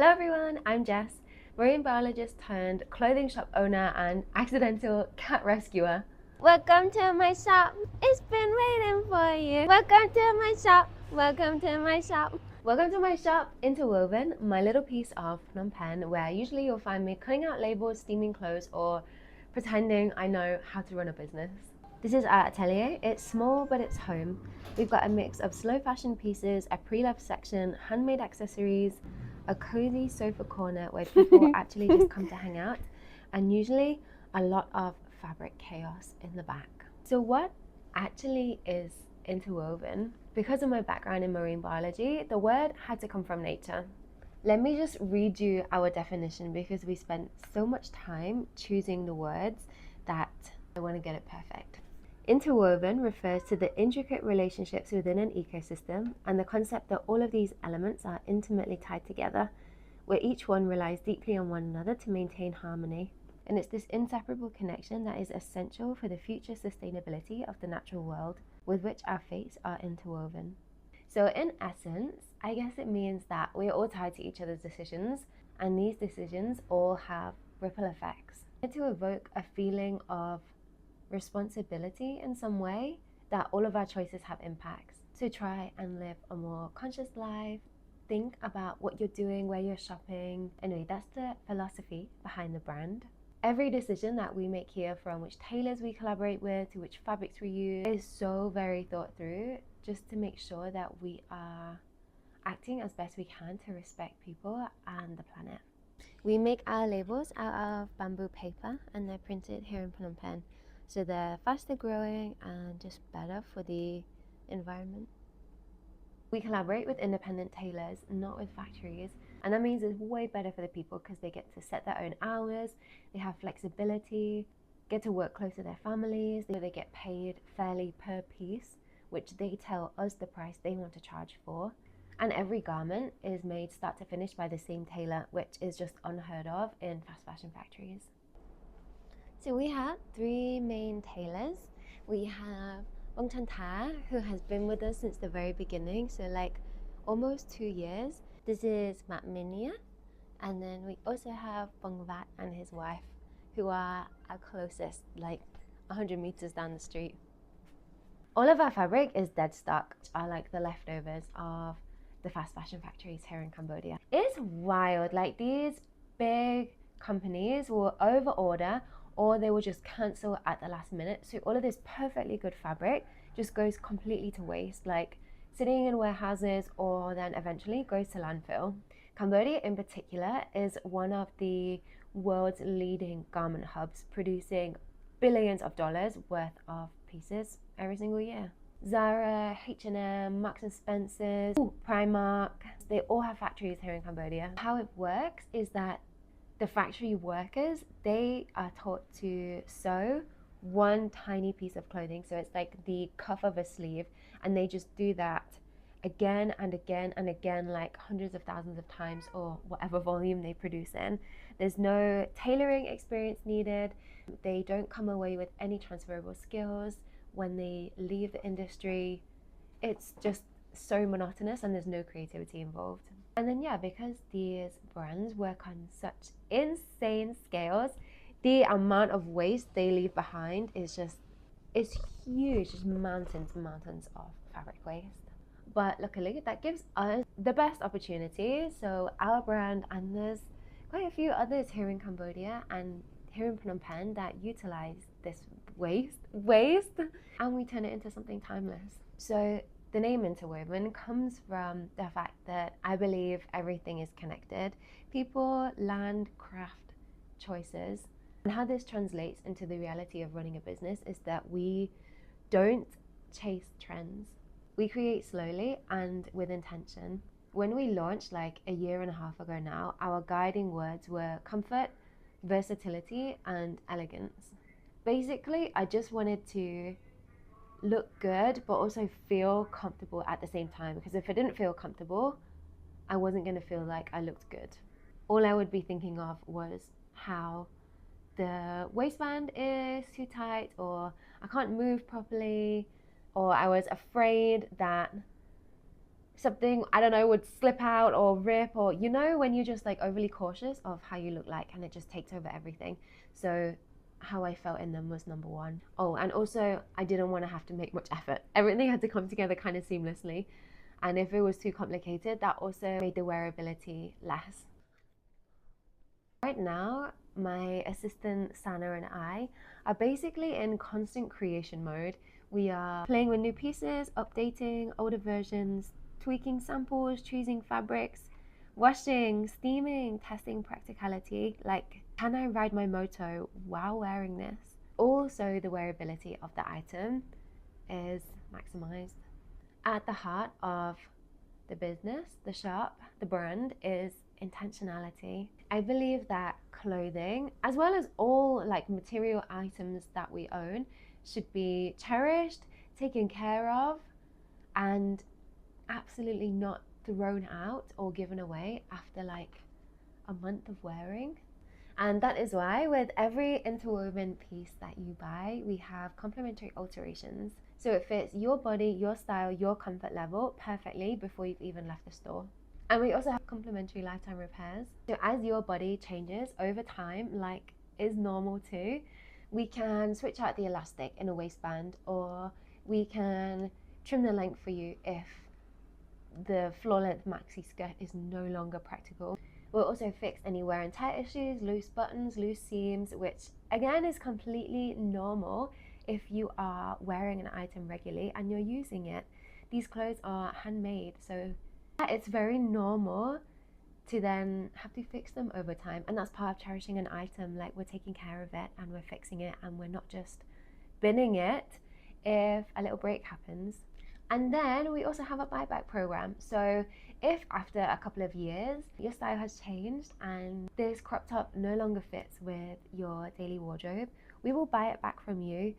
Hello everyone, I'm Jess, marine biologist turned clothing shop owner and accidental cat rescuer. Welcome to my shop. It's been waiting for you. Welcome to my shop. Welcome to my shop. Welcome to my shop, Interwoven, my little piece of Phnom Penh, where usually you'll find me cutting out labels, steaming clothes, or pretending I know how to run a business. This is our atelier. It's small, but it's home. We've got a mix of slow fashion pieces, a pre-loved section, handmade accessories, a cozy sofa corner where people actually just come to hang out, and usually a lot of fabric chaos in the back. So what actually is interwoven? Because of my background in marine biology, the word had to come from nature. Let me just read you our definition because we spent so much time choosing the words that I want to get it perfect. Interwoven refers to the intricate relationships within an ecosystem and the concept that all of these elements are intimately tied together, where each one relies deeply on one another to maintain harmony. And it's this inseparable connection that is essential for the future sustainability of the natural world with which our fates are interwoven. So in essence, I guess it means that we're all tied to each other's decisions, and these decisions all have ripple effects. To evoke a feeling of responsibility in some way, that all of our choices have impacts. To try and live a more conscious life, think about what you're doing, where you're shopping. Anyway, that's the philosophy behind the brand. Every decision that we make here, from which tailors we collaborate with to which fabrics we use, is so very thought through, just to make sure that we are acting as best we can to respect people and the planet. We make our labels out of bamboo paper and they're printed here in Phnom Penh. So they're faster growing and just better for the environment. We collaborate with independent tailors, not with factories. And that means it's way better for the people because they get to set their own hours, they have flexibility, get to work close to their families, they get paid fairly per piece, which they tell us the price they want to charge for. And every garment is made start to finish by the same tailor, which is just unheard of in fast fashion factories. So we have three main tailors. We have Bong Chan Tha, who has been with us since the very beginning, so like almost 2 years. This is Mat Minia, and then we also have Bong Vat and his wife, who are our closest, like 100 meters down the street. All of our fabric is dead stock, which are like the leftovers of the fast fashion factories here in Cambodia. It's wild, like these big companies will over order or they will just cancel at the last minute. So all of this perfectly good fabric just goes completely to waste, like sitting in warehouses or then eventually goes to landfill. Cambodia in particular is one of the world's leading garment hubs, producing billions of dollars worth of pieces every single year. Zara, H&M, Marks and Spencer's, Primark, they all have factories here in Cambodia. How it works is that the factory workers, they are taught to sew one tiny piece of clothing. So it's like the cuff of a sleeve, and they just do that again and again and again, like hundreds of thousands of times or whatever volume they produce in. There's no tailoring experience needed. They don't come away with any transferable skills when they leave the industry. It's just so monotonous and there's no creativity involved. And then yeah, because these brands work on such insane scales, the amount of waste they leave behind is huge, just mountains of fabric waste. But luckily that gives us the best opportunity. So our brand, and there's quite a few others here in Cambodia and here in Phnom Penh that utilize this waste and we turn it into something timeless. So the name Interwoven comes from the fact that I believe everything is connected. People, land, craft, choices. And how this translates into the reality of running a business is that we don't chase trends. We create slowly and with intention. When we launched like a year and a half ago now, our guiding words were comfort, versatility, and elegance. Basically, I just wanted to look good but also feel comfortable at the same time, because if I didn't feel comfortable, I wasn't going to feel like I looked good. All I would be thinking of was how the waistband is too tight, or I can't move properly, or I was afraid that something, I don't know, would slip out or rip, or you know when you're just like overly cautious of how you look like and it just takes over everything. So how I felt in them was number one. Oh, and also I didn't want to have to make much effort. Everything had to come together kind of seamlessly, and if it was too complicated, that also made the wearability less. Right now, my assistant Sana and I are basically in constant creation mode. We are playing with new pieces, updating older versions, tweaking samples, choosing fabrics, washing, steaming, testing practicality. Like, can I ride my moto while wearing this? Also, the wearability of the item is maximized. At the heart of the business, the shop, the brand is intentionality. I believe that clothing, as well as all like material items that we own, should be cherished, taken care of, and absolutely not thrown out or given away after like a month of wearing. And that is why with every interwoven piece that you buy, we have complimentary alterations. So it fits your body, your style, your comfort level perfectly before you've even left the store. And we also have complimentary lifetime repairs. So as your body changes over time, like is normal too, we can switch out the elastic in a waistband, or we can trim the length for you if the floor length maxi skirt is no longer practical. We'll also fix any wear and tear issues, loose buttons, loose seams, which again is completely normal if you are wearing an item regularly and you're using it. These clothes are handmade, so it's very normal to then have to fix them over time, and that's part of cherishing an item. Like, we're taking care of it and we're fixing it, and we're not just binning it if a little break happens. And then we also have a buyback program. So if after a couple of years your style has changed and this crop top no longer fits with your daily wardrobe, we will buy it back from you.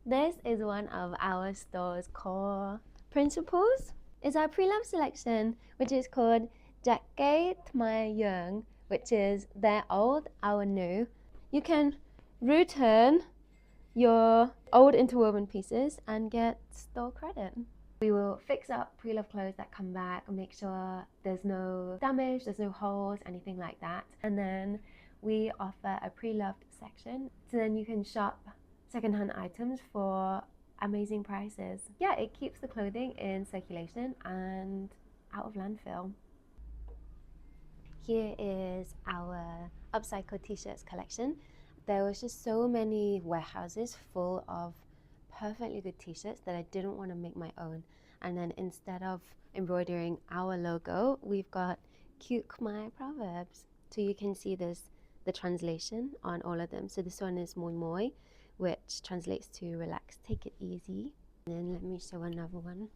This is one of our store's core principles. It's our pre-love selection, which is called Jacket My Young, which is their old, our new. You can return your old interwoven pieces and get store credit. We will fix up pre-love clothes that come back and make sure there's no damage, there's no holes, anything like that. And then we offer a pre-loved section, so then you can shop secondhand items for amazing prices. Yeah, it keeps the clothing in circulation and out of landfill. Here is our upcycled t-shirts collection. There was just so many warehouses full of perfectly good t-shirts that I didn't want to make my own. And then instead of embroidering our logo, we've got cute Khmer proverbs. So you can see the translation on all of them. So this one is moi moi, which translates to relax, take it easy. And then let me show another one.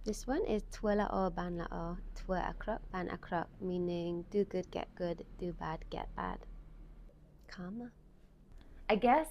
This one is Tua la'o ban la'o, Tua akrok ban akrok, meaning do good, get good, do bad, get bad. Karma. I guess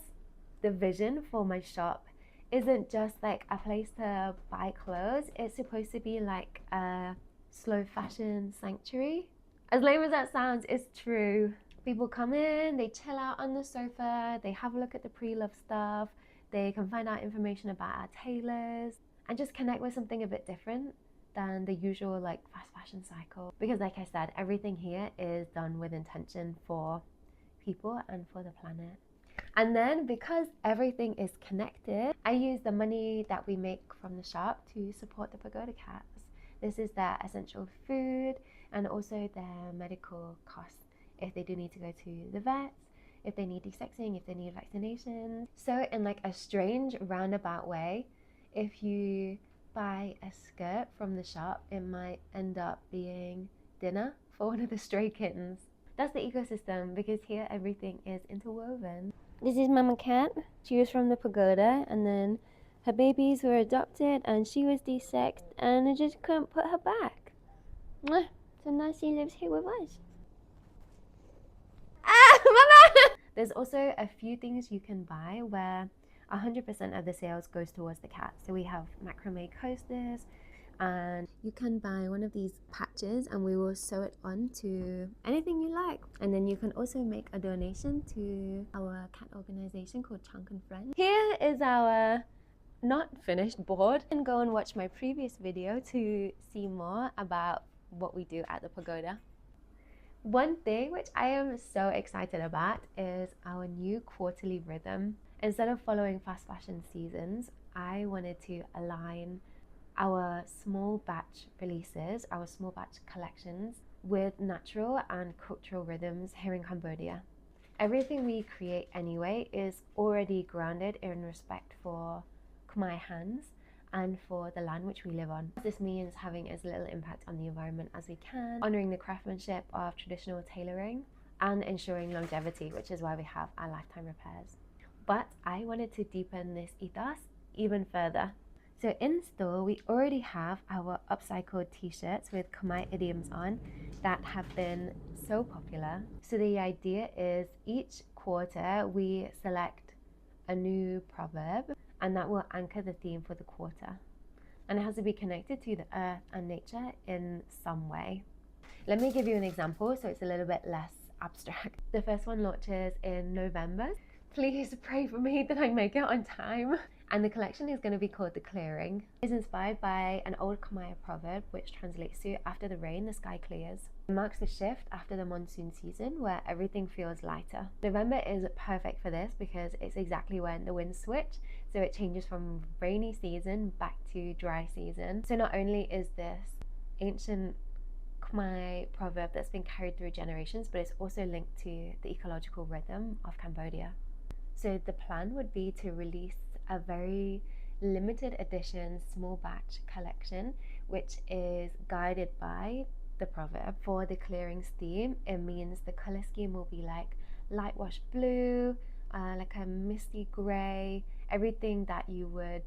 the vision for my shop isn't just like a place to buy clothes. It's supposed to be like a slow fashion sanctuary. As lame as that sounds, it's true. People come in, they chill out on the sofa, they have a look at the pre-loved stuff, they can find out information about our tailors and just connect with something a bit different than the usual like fast fashion cycle. Because like I said, everything here is done with intention for people and for the planet. And then because everything is connected, I use the money that we make from the shop to support the pagoda cats. This is their essential food and also their medical costs if they do need to go to the vets, if they need desexing, if they need vaccination. So in like a strange roundabout way, if you buy a skirt from the shop, it might end up being dinner for one of the stray kittens. That's the ecosystem, because here everything is interwoven. This is Mama Cat. She was from the pagoda, and then her babies were adopted and she was desexed, and I just couldn't put her back. So now she lives here with us. Ah, Mama! There's also a few things you can buy where 100% of the sales goes towards the cat. So we have macrame coasters, and you can buy one of these patches and we will sew it on to anything you like. And then you can also make a donation to our cat organization called Chunk and Friends. Here is our not finished, bored, and go and watch my previous video to see more about what we do at the pagoda. One thing which I am so excited about is our new quarterly rhythm. Instead of following fast fashion seasons, I wanted to align our small batch releases, our small batch collections, with natural and cultural rhythms here in Cambodia. Everything we create anyway is already grounded in respect for Khmer hands and for the land which we live on. This means having as little impact on the environment as we can, honouring the craftsmanship of traditional tailoring, and ensuring longevity, which is why we have our lifetime repairs. But I wanted to deepen this ethos even further. So in store, we already have our upcycled t-shirts with Khmer idioms on that have been so popular. So the idea is each quarter we select a new proverb, and that will anchor the theme for the quarter. And it has to be connected to the earth and nature in some way. Let me give you an example so it's a little bit less abstract. The first one launches in November. Please pray for me that I make it on time. And the collection is going to be called The Clearing. It's inspired by an old Khmer proverb which translates to after the rain, the sky clears. It marks the shift after the monsoon season where everything feels lighter. November is perfect for this because it's exactly when the winds switch. So it changes from rainy season back to dry season. So not only is this ancient Khmer proverb that's been carried through generations, but it's also linked to the ecological rhythm of Cambodia. So the plan would be to release a very limited edition small batch collection which is guided by the proverb. For the clearings theme, it means the color scheme will be like light wash blue, like a misty gray, everything that you would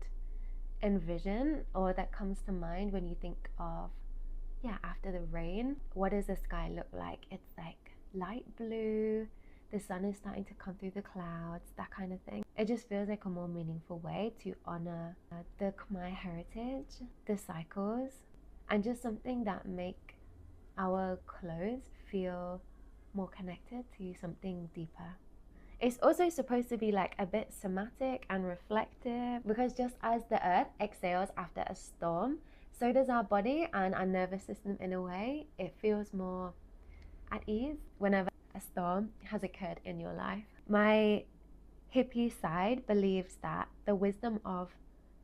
envision or that comes to mind when you think of after the rain. What does the sky look like? It's like light blue, the sun is starting to come through the clouds, that kind of thing. It just feels like a more meaningful way to honor the Khmer heritage, the cycles, and just something that make our clothes feel more connected to something deeper. It's also supposed to be like a bit somatic and reflective because just as the earth exhales after a storm, so does our body and our nervous system in a way. It feels more at ease whenever a storm has occurred in your life. My hippie side believes that the wisdom of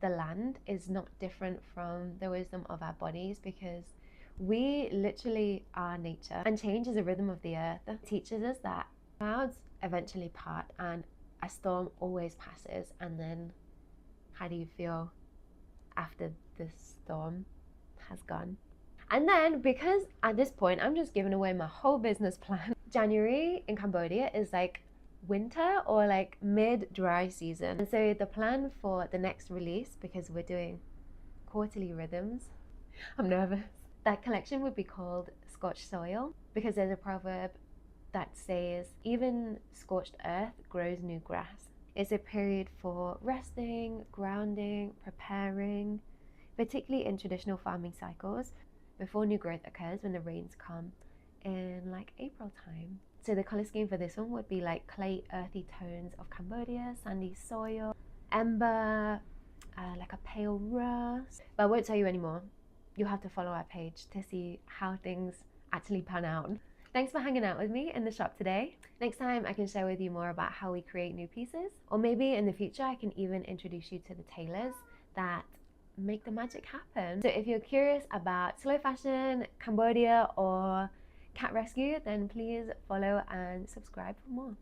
the land is not different from the wisdom of our bodies because we literally are nature, and change is a rhythm of the earth. It teaches us that clouds eventually part and a storm always passes, and then how do you feel after the storm has gone? And then, because at this point I'm just giving away my whole business plan, January in Cambodia is like winter or like mid-dry season. And so the plan for the next release, because we're doing quarterly rhythms, I'm nervous, that collection would be called Scorched Soil, because there's a proverb that says even scorched earth grows new grass. It's a period for resting, grounding, preparing, particularly in traditional farming cycles, before new growth occurs when the rains come in like April time. So the color scheme for this one would be like clay earthy tones of Cambodia, sandy soil, ember, like a pale rust. But I won't tell you anymore. You'll have to follow our page to see how things actually pan out. Thanks for hanging out with me in the shop today. Next time I can share with you more about how we create new pieces, or maybe in the future I can even introduce you to the tailors that make the magic happen. So if you're curious about slow fashion, Cambodia, or cat rescue, then please follow and subscribe for more.